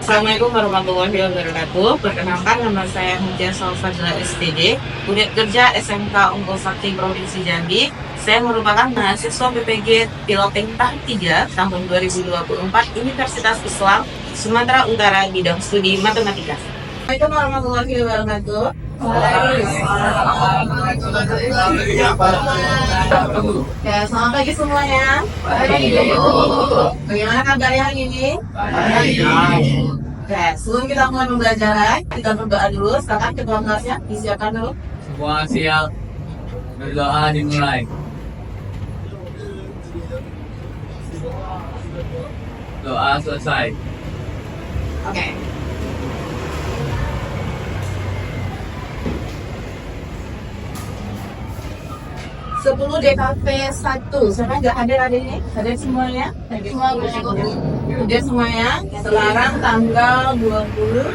Assalamualaikum warahmatullahi wabarakatuh. Perkenalkan, nama saya Mutia Salfadila SPD, Unit Kerja SMK Unggul Sakti Provinsi Jambi. Saya merupakan mahasiswa PPG Piloting tahun 3 tahun 2024 Universitas Islam Sumatera Utara, bidang studi matematika. Assalamualaikum warahmatullahi wabarakatuh. Ya, selamat pagi semuanya. Bagaimana kabarnya hari ini? Oke, sebelum kita mulai pembelajaran, kita berdoa dulu. Silakan ketua kelasnya disiapkan dulu. Semua siap, berdoa dimulai. Doa selesai. Oke. Sepuluh DKP 1. Siapa nggak hadir hari ini? Hadir semuanya? Hadir semuanya. Sekarang tanggal 20.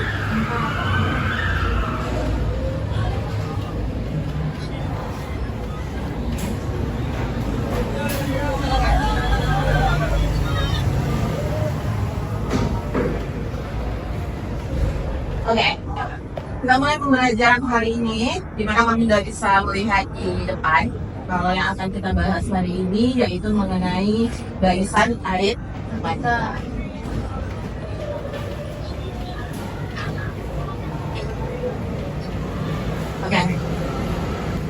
Oke, kita mulai pembelajaran hari ini, di mana kami sudah bisa melihat di depan. Kalau yang akan kita bahas hari ini yaitu mengenai barisan aritmatika. Oke.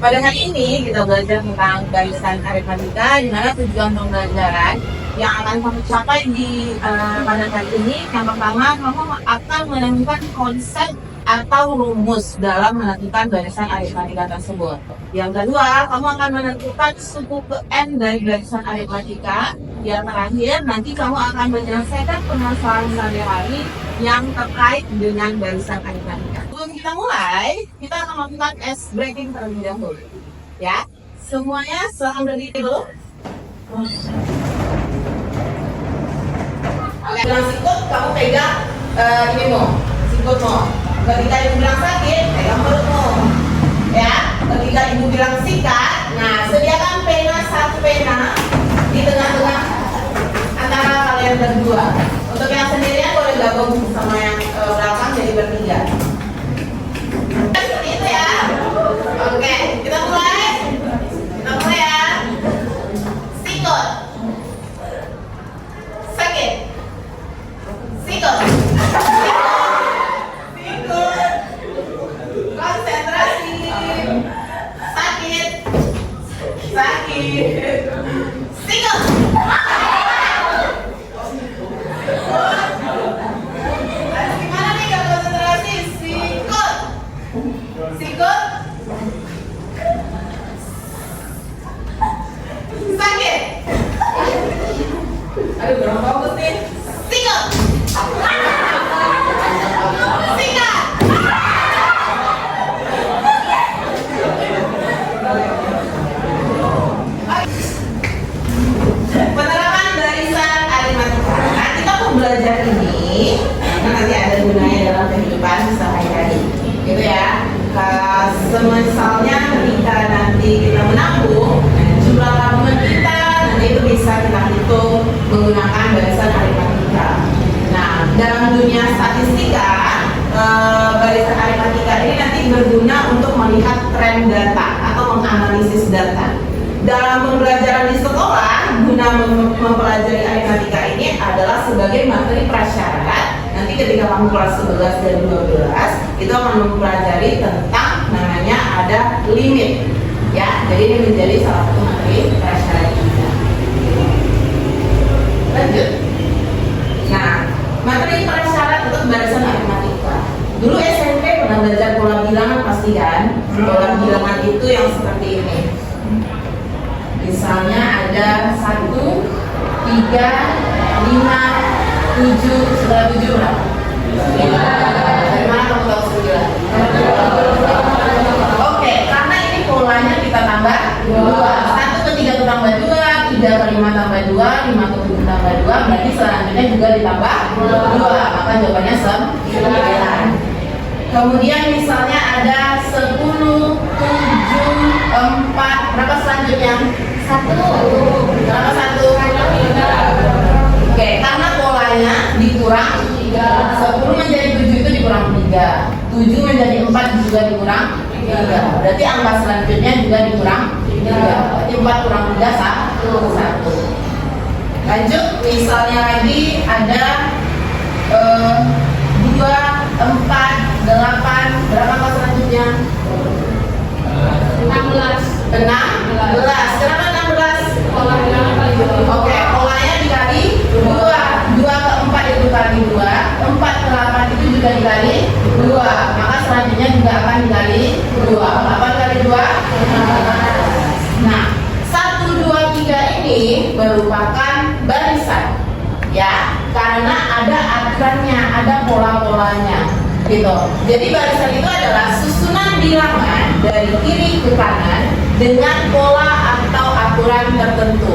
Pada hari ini kita belajar tentang barisan aritmatika, di mana tujuan pembelajaran yang akan kamu capai di pada hari ini, yang pertama kamu akan menemukan konsep atau rumus dalam menentukan barisan aritmatika tersebut. Yang kedua, kamu akan menentukan suku ke N dari barisan aritmatika. Yang terakhir, nanti kamu akan menyelesaikan permasalahan sehari-hari yang terkait dengan barisan aritmatika. Sebelum kita mulai, kita akan melakukan ice breaking terlebih dahulu. Ya, semuanya silahkan berdiri dulu. Dengan sikut kamu pegang ini mau, sikutmu. Ketika ibu bilang sakit, pegang perutmu. Ya, ketika ibu bilang sikat, nah sediakan satu pena di tengah-tengah antara kalian berdua. Untuk yang sendirian boleh gabung sama yang belakang jadi bertiga. Seperti itu ya. Oke, kita mulai. Kita mulai ya. Sikut. Sakit. Sikut. Konsentrasi. Sakit. Sikut. Gimana nih kalau konsentrasi? Sikut. Sakit. Aduh, kurang fokus nih. Sikut. Penerapan barisan aritmatika. Nah, kita mau belajar ini karena nanti ada gunanya dalam kehidupan sehari-hari, gitu ya. Semisalnya ketika nanti kita menabung, jumlah tabungan kita nanti itu bisa kita hitung menggunakan barisan aritmatika. Nah, dalam dunia statistika, barisan aritmatika ini nanti berguna untuk melihat tren data atau menganalisis data. Dalam pembelajaran di sekolah, guna mempelajari aritmatika ini adalah sebagai materi prasyarat. Nanti ketika kamu kelas 11 dan 12, itu akan mempelajari tentang namanya ada limit. Ya, jadi ini menjadi salah satu materi prasyarat juga. Lanjut. Nah, materi prasyarat untuk barisan aritmatika. Dulu SMP pernah belajar pola bilangan pasti kan? Pola bilangan itu yang seperti ini. Misalnya ada 1, 3, 5, 7, setelah 7 berapa? 9. Dari mana kamu tahu 9? Oke, karena ini polanya kita tambah 2. 1 ke 3 tambah 2, 3 ke 5 tambah 2, 5 ke 7 tambah 2, berarti selanjutnya juga ditambah 2. Maka jawabannya 9. Kemudian misalnya ada 10, 7, 4, berapa selanjutnya? 1. Berapa 1? Oke, karena polanya dikurang 10 Berarti angka selanjutnya juga dikurang 3. Berarti 4 kurang 3 1. Lanjut, misalnya lagi ada 2, 4, 8. Berapa angka selanjutnya? 16. 16. Kenapa 16? Oke, polanya dikali 2. 2 ke 4 itu kali 2. 4 ke 8 itu juga dikali 2. Maka selanjutnya juga akan dikali 2. 8 kali 2. Nah, 1, 2, 3 ini merupakan barisan. Ya, karena ada aturannya, ada pola-polanya. Gitu. Jadi barisan itu adalah susunan bilangan dari kiri ke kanan dengan pola atau aturan tertentu.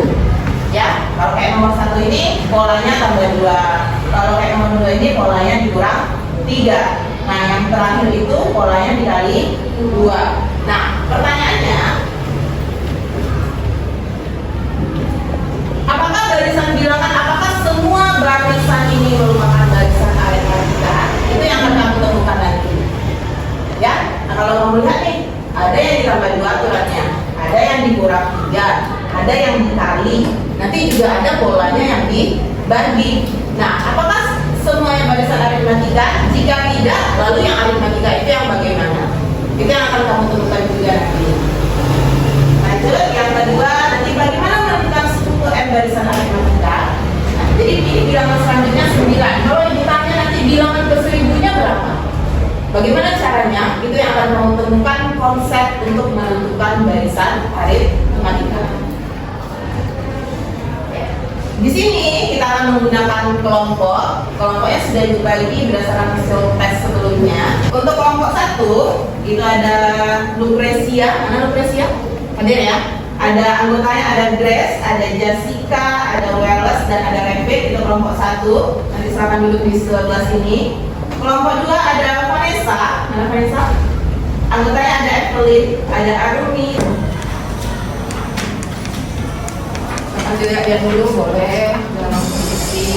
Ya, kalau kayak nomor 1 ini polanya tambah 2. Kalau kayak nomor 2 ini polanya dikurang 3. Nah, yang terakhir itu polanya dikali 2. Nah, pertanyaannya, apakah barisan bilangan, apakah semua barisan ini merupakan barisan aritmatika? Itu yang akan kamu temukan nanti. Ya, nah kalau kamu lihat nih, ada yang ditambah 2 aturannya, ada yang dikurang 3, ada yang dikali, nanti juga ada polanya yang dibagi. Nah, apakah semuanya barisan aritmatika? Jika tidak, lalu yang aritmatika itu yang bagaimana? Itu yang akan kamu temukan juga nanti. Lanjut, yang kedua, nanti bagaimana menentukan struktur M barisan aritmatika? Nah, jadi ini bilangan selanjutnya 9. Kalau ditanya nanti bilangan ke 1000-nya berapa? Bagaimana caranya? Itu yang akan kamu temukan konsep untuk menentukan barisan aritmatika. Di sini kita akan menggunakan kelompok. Kelompoknya sudah dibagi berdasarkan hasil tes sebelumnya. Untuk kelompok 1 itu ada Lucrecia. Mana Lucrecia? Hadir ya. Ada anggotanya, ada Grace, ada Jessica, ada Wallace, dan ada Rebek. Itu kelompok 1. Nanti silakan duduk di sebelah sini. Kelompok 2 ada Vanessa. Mana Vanessa? Anggotanya ada Evelyn, ada Arumi. Nanti lihat dulu boleh dalam posisi.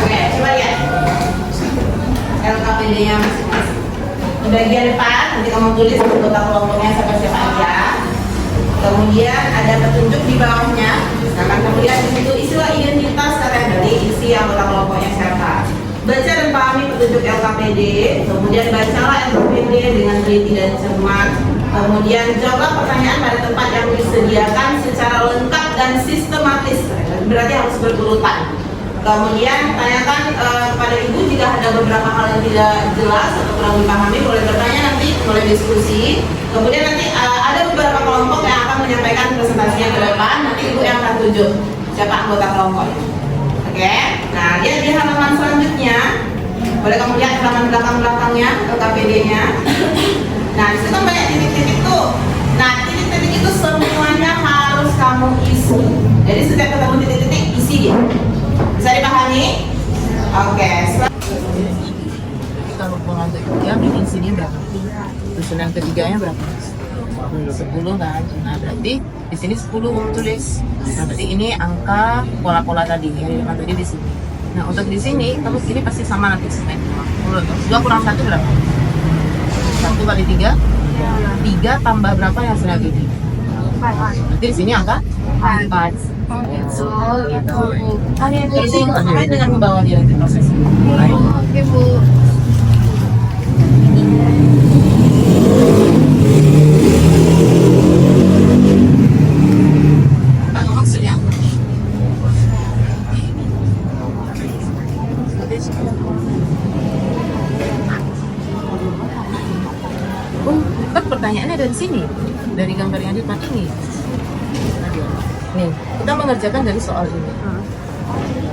Oke, coba lihat LKPD-nya masing-masing. Di bagian depan nanti kamu tulis anggota kelompoknya siapa-siapa aja. Kemudian ada petunjuk di bawahnya. Nah, kamu lihat di situ istilah identitas kategori, isi anggota kelompoknya siapa. Baca dan pahami petunjuk LKPD. Kemudian bacalah LKPD dengan teliti dan cermat. Kemudian jawablah pertanyaan pada tempat yang disediakan secara lengkap dan sistematis. Berarti harus berurutan. Kemudian tanyakan kepada ibu jika ada beberapa hal yang tidak jelas atau kurang dipahami, boleh bertanya nanti, boleh diskusi. Kemudian nanti ada beberapa kelompok yang akan menyampaikan presentasinya ke depan. Nanti ibu yang akan tunjuk siapa anggota kelompoknya. Oke, nah lihat di halaman selanjutnya. Boleh kamu lihat halaman belakang-belakangnya LKPD-nya. Nah, di situ kan banyak titik-titik tuh. Nah, titik-titik itu semuanya harus kamu isi. Jadi setiap ketemu titik-titik isi dia. Bisa dipahami? Oke. Kalau pola ketiga bikin sini berapa? Susunan ketiganya berapa? 10 kan? Nah berarti di sini 10 tulis. Nah berarti ini angka pola-pola tadi yang tadi di sini. Nah untuk di sini kamu sini pasti sama nanti 2 kurang 1 berapa? 1 kali 3? 3 tambah berapa yang sudah gini? 4. Berarti di sini angka 4. So, gitu. Kalian itu ngapain dengan membawa dia nanti proses? Oke Bu. Apa maksudnya? Kan pertanyaannya dari sini, dari gambar yang di depan ini. Nih, kita mengerjakan dari soal ini.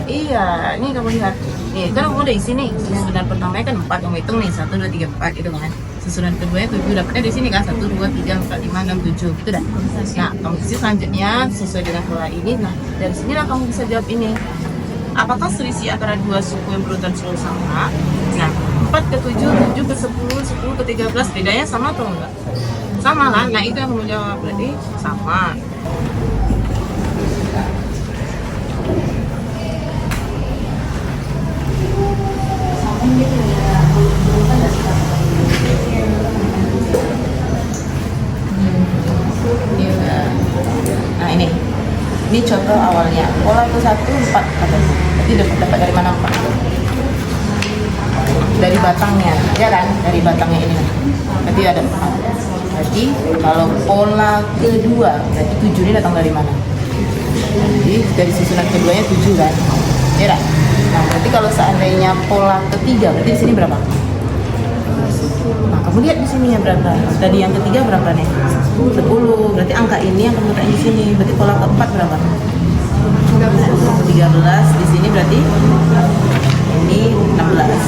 Iya, ini kamu lihat. Nih, kan kamu udah isi nih. Susunan pertamanya kan 4, kamu hitung nih 1, 2, 3, 4 gitu kan. Susunan keduanya 7, dapetnya di sini kan 1, 2, 3, 4, 5, 6, 7 gitu dah. Nah, kamu isi selanjutnya sesuai dengan pola ini. Nah, dari sinilah kamu bisa jawab ini. Apakah selisih antara dua suku yang berurutan selalu sama? Nah, 4 ke 7, 7 ke 10, 10 ke 13, bedanya sama atau enggak? Sama lah, nah itu yang kamu jawab, berarti sama. Nah ini contoh awalnya. Pola ke 1 4 katanya. Berarti dapat dari mana 4? Dari batangnya, ya kan? Dari batangnya ini. Berarti ada 4. Berarti kalau pola kedua, berarti 7 ini datang dari mana? Jadi dari susunan keduanya 7 kan? Ya kan? Nah, berarti kalau seandainya pola ketiga, berarti di sini berapa? Nah, kamu lihat di sini ya berapa? Tadi yang ketiga berapa nih? 10. Berarti angka ini yang kamu letakkan di sini. Berarti pola keempat berapa? 13. Di sini berarti ini 16.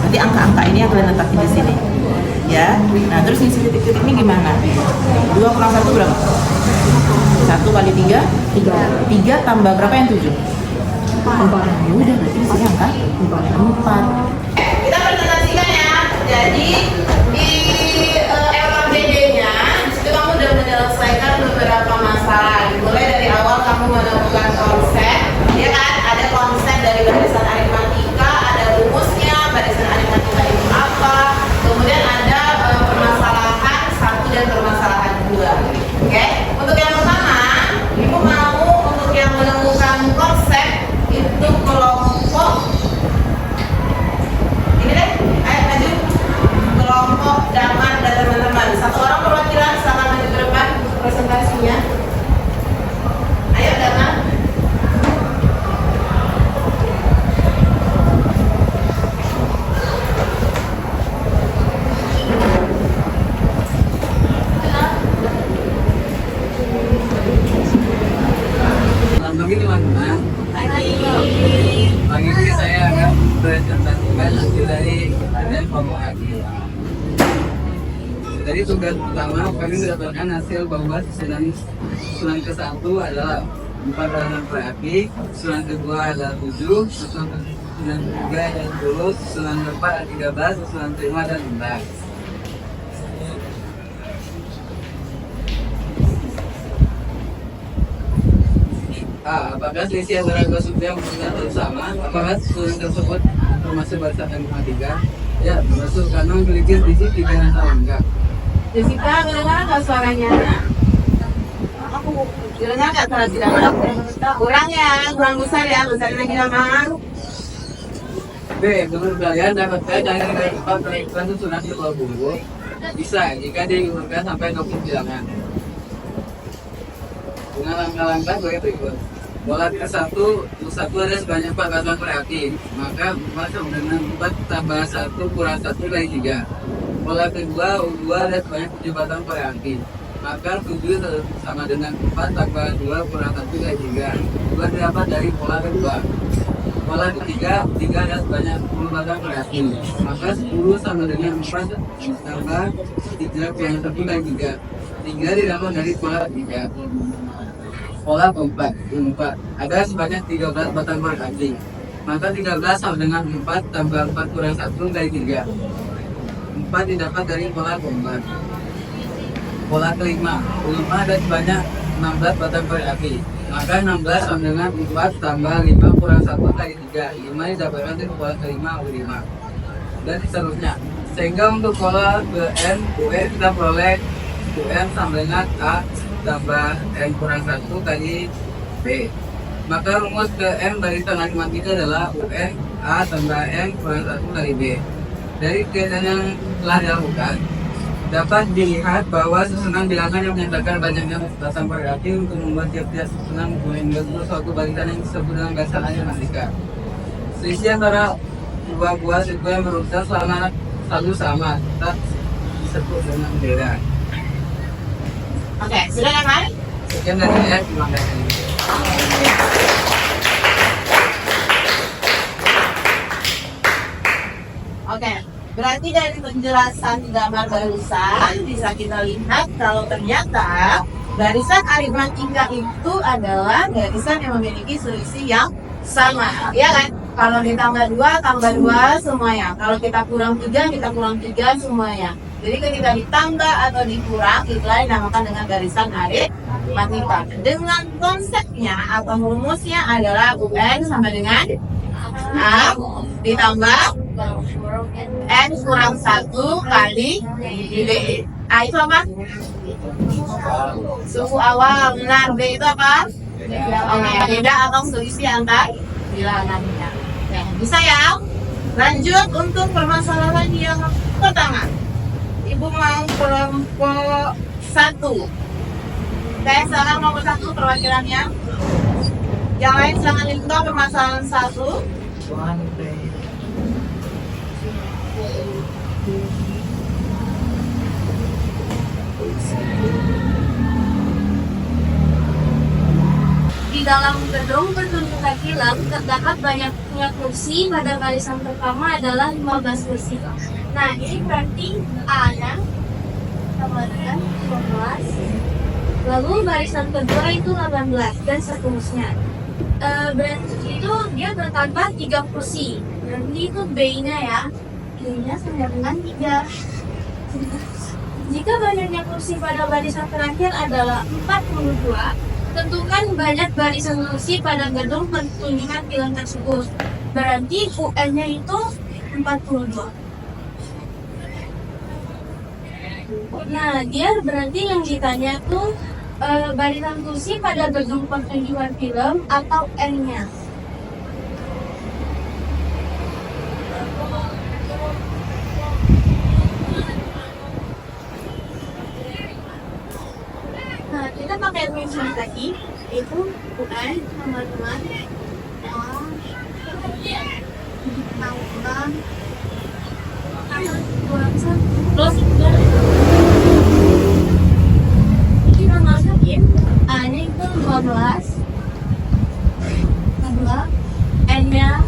Berarti angka-angka ini yang kalian letakin di sini. Ya. Nah, terus isi titik-titik ini gimana? 2 kurang 1 berapa? 1 kali 3? 3 tambah berapa yang 7? 4. Ya udah, berarti di sini angka 4. Kita presentasikan ya. Jadi di LKPD-nya disitu kamu udah menyelesaikan beberapa masalah. Mulai dari awal kamu menemukan konsep, ya kan? Ada konsep dari barisan aritmatika, ada rumusnya, barisan aritmatika itu apa. Kemudian ada permasalahan 1 dan permasalahan 2. Oke? Untuk yang pertama, Ibu mau untuk yang menemukan konsep itu kelompok ini deh, ayo maju kelompok Damar dan teman-teman. Satu orang perwakilan silakan maju ke depan untuk presentasinya. Ayo Damar. Begini teman-teman, pagi ini saya akan presentasikan hasil dari evaluasi. Dari tugas pertama, kami mendapatkan hasil bahwa susunan ke-1 adalah 4 barangan berapi, susunan kedua adalah 7, susunan ketiga adalah 10, susunan keempat adalah 13, susunan kelima adalah 11. Apakah selisih antara kesulitan yang sama? Apakah susunan tersebut termasuk barisan aritmatika? Ya, termasuk karena memiliki selisih 3 yang sama enggak. Jessica, mendengar nggak suaranya? Aku dengar nggak suara tidak? Kurang ya, kurang besar ya, besar lagi Damar. B. Menurut kalian dapatkah dari tempat penelitian susunan sebuah bumbu? Bisa, jika diurutkan sampai 20 bilangan. Dengan langkah-langkah sebagai berikut. Pola ke-1 ada sebanyak 4 batang reaktif, maka 4 sama dengan 4 tambah 1 kurang 1 kali 3. Pola kedua, U2 ada sebanyak 7 batang reaktif, maka 7 sama dengan 4 tambah 2 kurang 1 kali 3. 2 didapat dari pola kedua. Pola ketiga, 3 ada sebanyak 10 batang reaktif, maka 10 sama dengan 4 tambah 3 kurang 1 kali 3. 3 didapat dari pola ketiga. Pola keempat, ada sebanyak 13 batang reaktif, maka 13 sama dengan 4 tambah 4 kurang 1 kali 3. 4 didapat dari pola keempat. Pola kelima, ada sebanyak 16 batang reaktif, maka 16 sama dengan 4 tambah 5 kurang 1 kali 3. 5 didapatkan dari pola kelima, U5. Dan seterusnya. Sehingga untuk pola BN, UN kita peroleh UN sama dengan A tambah N kurang 1 kali B. Maka rumus ke M barisan aritmatika adalah UN A tambah N kurang 1 kali B. Dari kegiatan yang telah dilakukan, dapat dilihat bahwa susunan bilangan yang menyatakan banyaknya batang reaktif untuk membuat tiap-tiap susunan mempunyai suatu barisan yang disebut dengan barisan aritmatika. Selisih antara dua buah sekuens yang berurutan selalu sama, tetap disebut dengan beda. Oke, sudah Damar? Sekian dari saya, terima kasih. Oke, berarti dari penjelasan Damar barusan bisa kita lihat kalau ternyata barisan aritmatika itu adalah barisan yang memiliki selisih yang sama, ya kan? Kalau ditambah 2, tambah 2 semuanya. Kalau kita kurang 3, kita kurang 3 semuanya. Jadi ketika ditambah atau dikurang, itulah dinamakan dengan garisan aritmatika. Dengan konsepnya atau rumusnya adalah UN sama dengan A ditambah N kurang 1 kali B. A itu apa? Suhu awal. Benar. B itu apa? Oke, beda atau selisih antar bilangannya. Oke, bisa ya? Lanjut untuk permasalahan yang pertama. Ibu mau kelompok 1. Saya salah nomor 1 perwakilannya. Yang lain silakan dibuka permasalahan 1. Di dalam gedung pertunjukan film terdapat banyaknya kursi. Pada barisan pertama adalah 15 kursi. Nah, ini berarti A-nya sama dengan 15. Lalu barisan kedua itu 18 dan seterusnya. Berarti itu dia bertambah 3 kursi. Berarti itu B-nya ya. B-nya sama dengan 3. Jika banyaknya kursi pada barisan terakhir adalah 42, tentukan banyak barisan kursi pada gedung pertunjukan film tersebut. Berarti UN-nya itu 42. Nah, dia berarti yang ditanya tuh barisan kursi pada gedung pertunjukan film atau N-nya. Nah, kita pakai rumus tadi, itu UN sama dengan plus kita masukin A-nya itu 15, N-nya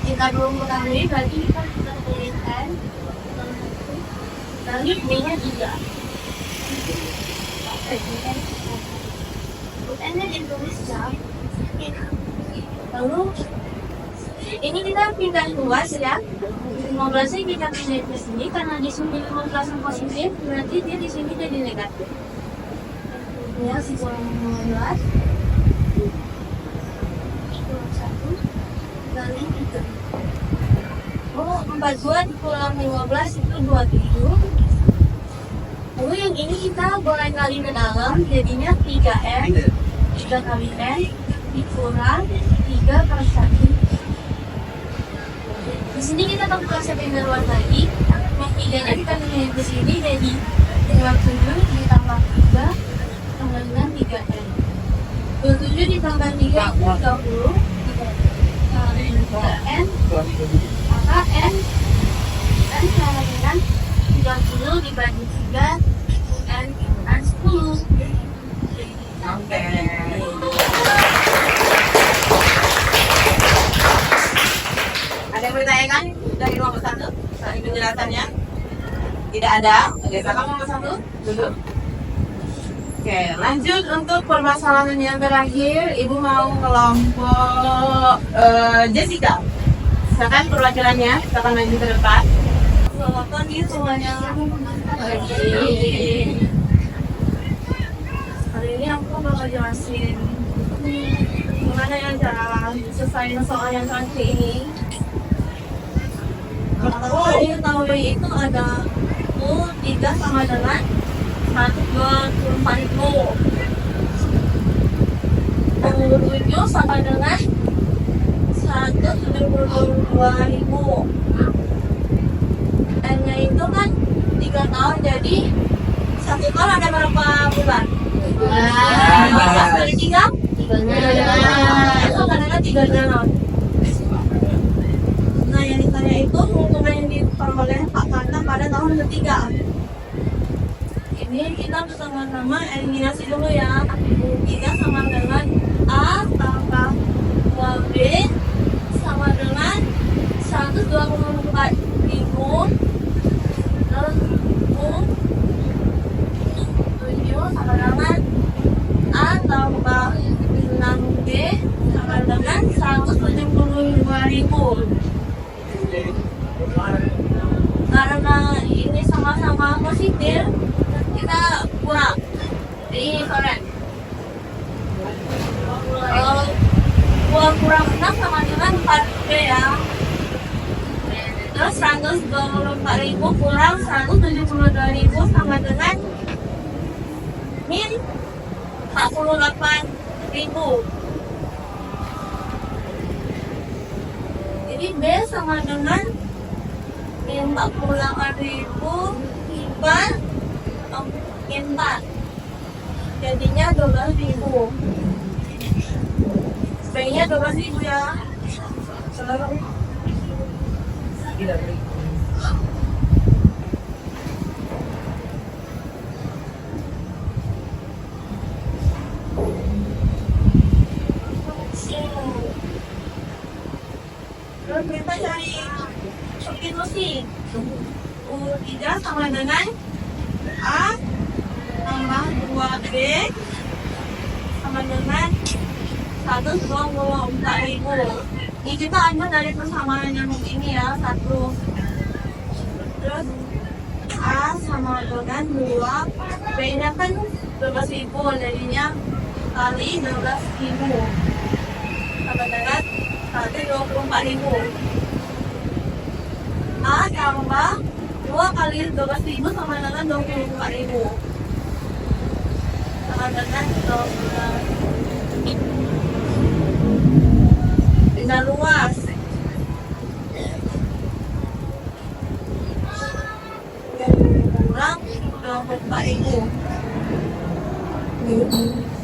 kita belum ketahui, berarti kita bisa tulis N, lalu B-nya 3. UN-nya ditulis jam. Lalu ini kita pindah luas ya. 15-nya kita pindah ke sini karena di sini 15 yang positif, berarti dia di sini jadi negatif. Ya, si kurang 15 kurang 1 kali 3. Oh, 42 dikurang 15 itu 27. Lalu yang ini kita boleh kali ke dalam, jadinya 3N 3 kali N dikurang 3 kali 1. Di sini kita pakai konsep yang luar lagi. Yang 3-nya kita pindahin ke sini, jadi 27 ditambah 3 sama dengan 3N. 27 ditambah 3 itu 30 kali 3N, maka N sama dengan 30 dibagi 3 N kan 10. Oke. Ada yang bertanyakan dari nomor 1 soal penjelasannya? Tidak ada. Oke, silakan nomor 1 dulu. Oke, lanjut untuk permasalahan yang terakhir. Ibu mau kelompok Jessica. Silakan perwakilannya, silakan maju ke depan. Walaupun dia semuanya hari ini aku bakal jelasin gimana ya cara selesaiin soal yang cantik ini. Kalau diketahui itu ada U 3 sama dengan 124.000. U 7 sama dengan 172.000. N-nya itu kan 3 tahun, jadi 1 tahun ada berapa bulan? 12 kali 3? 3 itu kadang-kadang 3 tahun. Nah, yang ditanya itu hukuman yang diperoleh pada tahun ketiga. Ini kita bersama-sama eliminasi dulu ya. 3 sama dengan A tambah 2B sama dengan 124.000. Terus U 7 sama dengan A tambah 6B sama dengan 172.000. Karena ini sama sama-sama positif, kita kurang. Jadi ini coret. Kalau buat kurang 6 sama dengan 4B ya. Terus 124.000 kurang 172.000 sama dengan min 48.000. Jadi B sama dengan min 48.000 min 4. Jadinya 12.000. B-nya 12.000 ya. Terus kita cari substitusi. U3 sama dengan A tambah 2B sama dengan 124.000. Ini kita ambil dari persamaan yang ini ya, 1. Terus A sama dengan 2, B-nya kan 12.000, jadinya kali 12.000 sama dengan 124.000. A tambah 2 kali 12.000 sama dengan 24.000 sama dengan 12. Bisa luas. Kurang 24.000.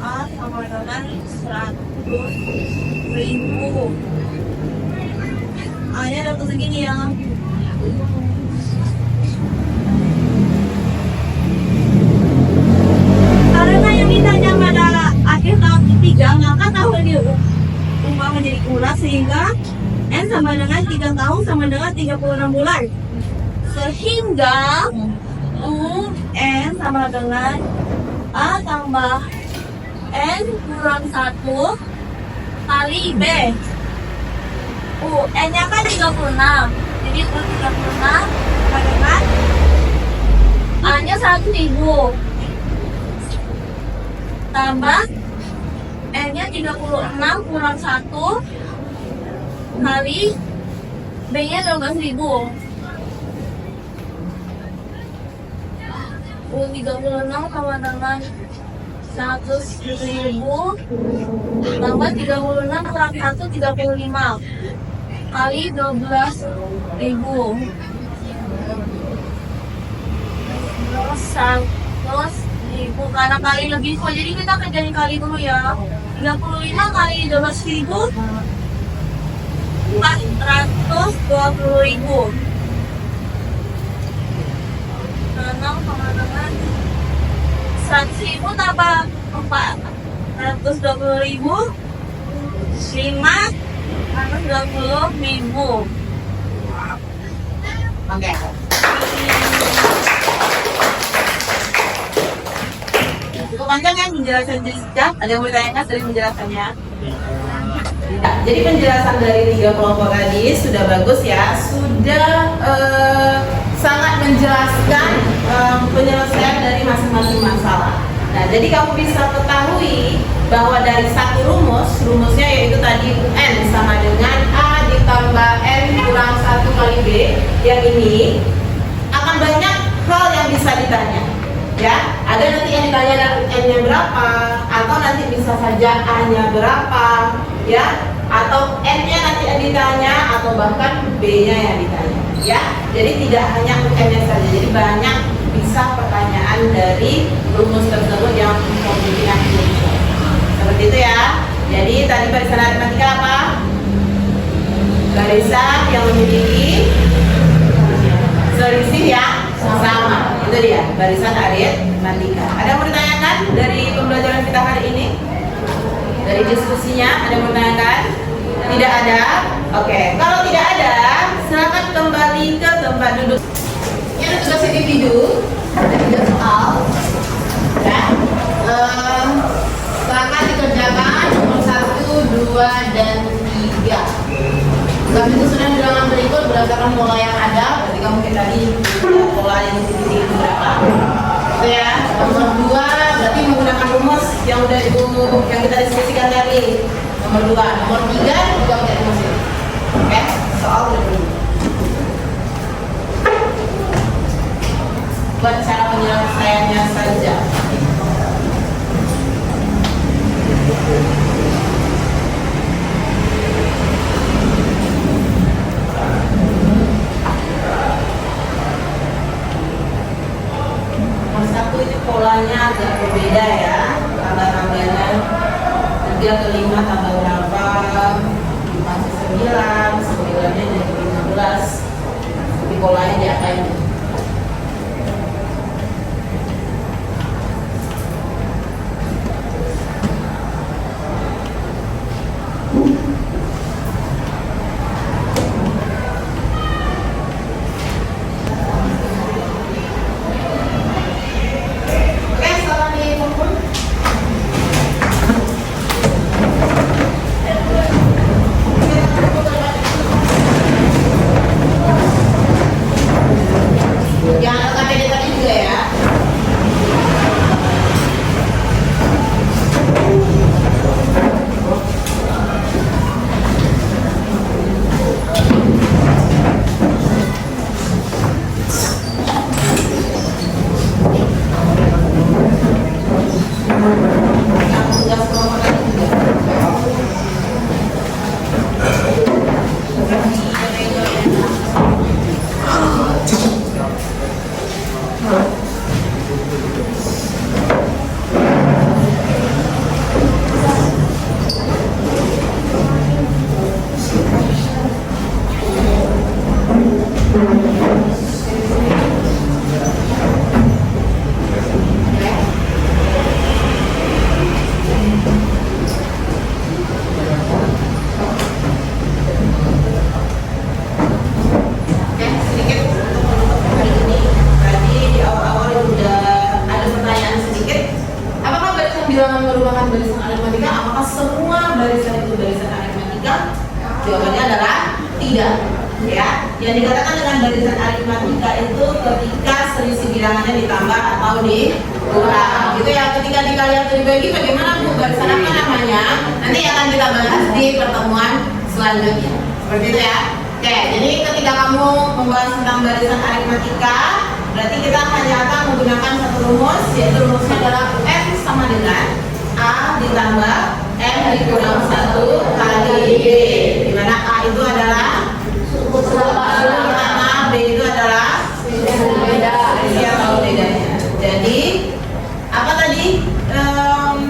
A sama dengan 100.000. A nya dapat segini ya. Karena yang ditanya pada akhir tahun ketiga, maka tahun ini ubah menjadi ulas sehingga N sama dengan 3 tahun sama dengan 36 bulan. Sehingga U N sama dengan A tambah N kurang 1 kali B. U N nya kan 36. Jadi U 36 sama dengan A nya 100.000 tambah N nya 36 kurang 1 kali B nya 12.000. U 36 sama dengan 100.000 tambah 36 kurang 1 35 kali 12.000. Terus ribu karena kali lebih kok, jadi kita kerjain kali dulu ya. 35 kali 12.000 420.000. 6 sama dengan 100.000 tambah 420.000 520.000. Oke. Cukup panjang kan penjelasan Jessica? Ada yang mau ditanyakan dari penjelasannya? Jadi penjelasan dari 3 kelompok tadi sudah bagus ya, sudah sangat menjelaskan penyelesaian dari masing-masing masalah. Nah, jadi kamu bisa ketahui bahwa dari satu rumusnya yaitu tadi UN sama dengan A ditambah N kurang 1 kali B, yang ini akan banyak hal yang bisa ditanya. Ya, ada nanti yang ditanya N-nya berapa, atau nanti bisa saja A-nya berapa, ya, atau N-nya nanti yang ditanya, atau bahkan B-nya yang ditanya, ya. Jadi tidak hanya UN-nya saja, jadi banyak bisa pertanyaan dari rumus tersebut yang kemungkinan muncul. Seperti itu ya. Jadi tadi barisan aritmatika apa? Barisan yang memiliki selisih yang sama. Itu dia, barisan aritmatika. Ada yang mau ditanyakan dari pembelajaran kita hari ini? Dari diskusinya, ada yang mau ditanyakan? Tidak ada? Oke, kalau tidak ada, silakan kembali ke tempat duduk. Ini ada tugas individu, ada 3 soal. Ya. Silakan dikerjakan nomor 1, 2, dan 3. Kami susunan bilangan berikut berdasarkan pola yang ada. Ketika mungkin tadi pola kali isi itu berapa. Itu ya. Nomor 2 berarti menggunakan rumus yang kita diskusikan tadi. Nomor 2. Nomor 3 juga pakai rumus ini. Oke, soal berikutnya. Buat cara penyelesaiannya saja. Nomor 1 ini polanya agak berbeda ya. Tambah-tambahnya 3 ke 5 tambah berapa? 5 ke 9, 9-nya jadi 15. Tapi polanya diapain? bilangan merupakan barisan aritmatika, apakah semua barisan itu barisan aritmatika? Jawabannya adalah tidak. Ya, yang dikatakan dengan barisan aritmatika itu ketika selisih bilangannya ditambah atau dikurang. Gitu ya, ketika dikali atau dibagi bagaimana Bu? Barisan apa namanya? Nanti akan kita bahas di pertemuan selanjutnya. Seperti itu ya. Oke, jadi ketika kamu membahas tentang barisan aritmatika, berarti kita hanya akan menggunakan satu rumus, yaitu rumusnya adalah N sama dengan A ditambah N dikurang 1 kali B, dimana A itu adalah pertama, B itu adalah beda atau bedanya. Jadi apa tadi?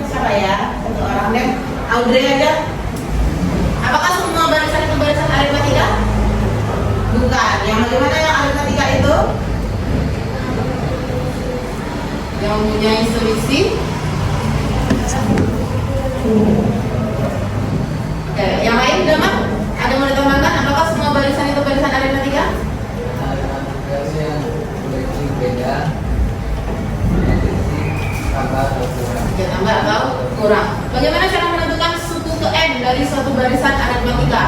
Siapa ya? Satu orang deh, Audrey aja. Apakah semua barisan itu barisan aritmatika? Bukan. Yang bagaimana yang aritmatika itu? Yang mempunyai selisih. Oke, yang lain udah mah? Ada mau ditambahkan? Apakah semua barisan itu barisan aritmatika? Beda. Ya, tambah atau kurang. Bagaimana cara menentukan suku ke N dari suatu barisan aritmatika?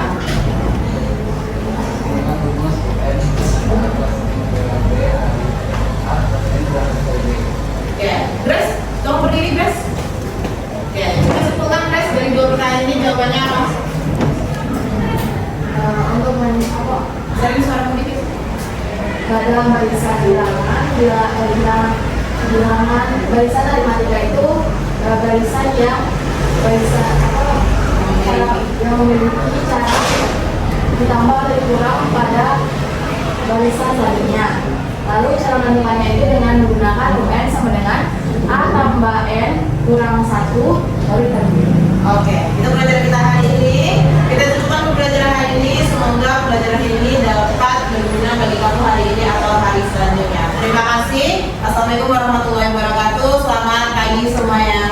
Oke, Grace, tolong berdiri Grace. Oke, kita simpulkan Grace dari dua pertanyaan ini jawabannya apa? Untuk apa? Sering suara sedikit. Dalam barisan bilangan barisan aritmatika itu barisan yang memiliki cara ditambah atau dikurang pada barisan selanjutnya. Lalu cara menentukannya itu dengan menggunakan UN sama dengan A tambah N kurang 1 baru dibagi. Oke, itu pelajaran kita hari ini. Kita cukupkan pembelajaran hari ini. Semoga pelajaran ini dapat berguna bagi kamu hari ini atau hari selanjutnya. Terima kasih. Assalamualaikum warahmatullahi wabarakatuh. Selamat pagi semuanya.